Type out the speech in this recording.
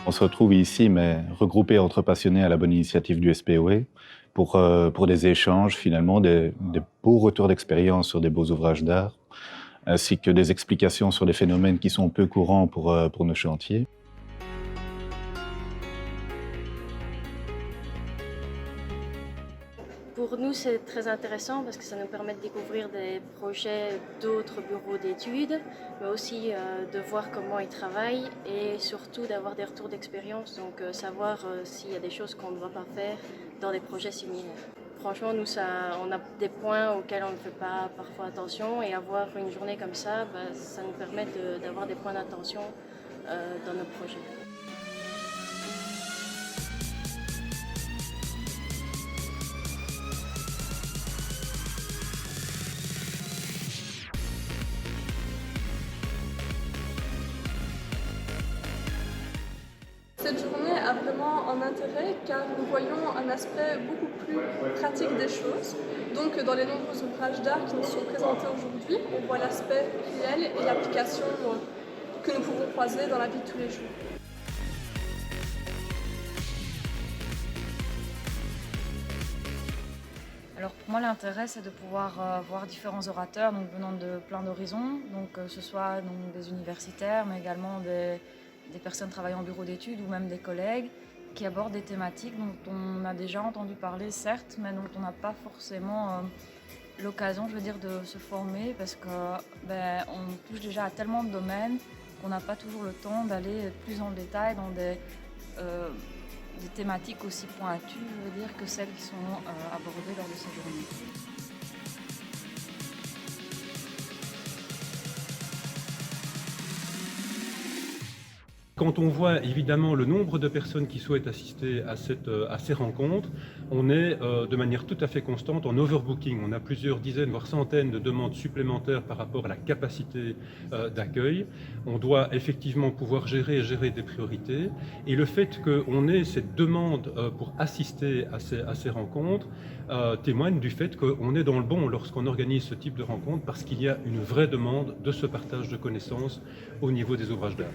On se retrouve ici, mais regroupés entre passionnés à la bonne initiative du SPOE pour des échanges, finalement, des beaux retours d'expérience sur des beaux ouvrages d'art, ainsi que des explications sur des phénomènes qui sont peu courants pour nos chantiers. Pour nous, c'est très intéressant parce que ça nous permet de découvrir des projets d'autres bureaux d'études, mais aussi de voir comment ils travaillent et surtout d'avoir des retours d'expérience, donc savoir s'il y a des choses qu'on ne doit pas faire dans des projets similaires. Franchement, nous, on a des points auxquels on ne fait pas parfois attention et avoir une journée comme ça, ça nous permet d'avoir des points d'attention dans nos projets. Cette journée a vraiment un intérêt car nous voyons un aspect beaucoup plus pratique des choses. Donc dans les nombreux ouvrages d'art qui nous sont présentés aujourd'hui, on voit l'aspect réel et l'application que nous pouvons croiser dans la vie de tous les jours. Alors pour moi l'intérêt c'est de pouvoir voir différents orateurs donc, venant de plein d'horizons, donc que ce soit donc, des universitaires mais également des personnes travaillant en bureau d'études ou même des collègues qui abordent des thématiques dont on a déjà entendu parler certes mais dont on n'a pas forcément l'occasion je veux dire de se former parce que on touche déjà à tellement de domaines qu'on n'a pas toujours le temps d'aller plus en détail dans des thématiques aussi pointues, je veux dire, que celles qui sont abordées lors de ces journées. Quand on voit évidemment le nombre de personnes qui souhaitent assister à ces rencontres, on est de manière tout à fait constante en overbooking. On a plusieurs dizaines, voire centaines de demandes supplémentaires par rapport à la capacité d'accueil. On doit effectivement pouvoir gérer des priorités. Et le fait qu'on ait cette demande pour assister à ces rencontres témoigne du fait qu'on est dans le bon lorsqu'on organise ce type de rencontres parce qu'il y a une vraie demande de ce partage de connaissances au niveau des ouvrages d'art.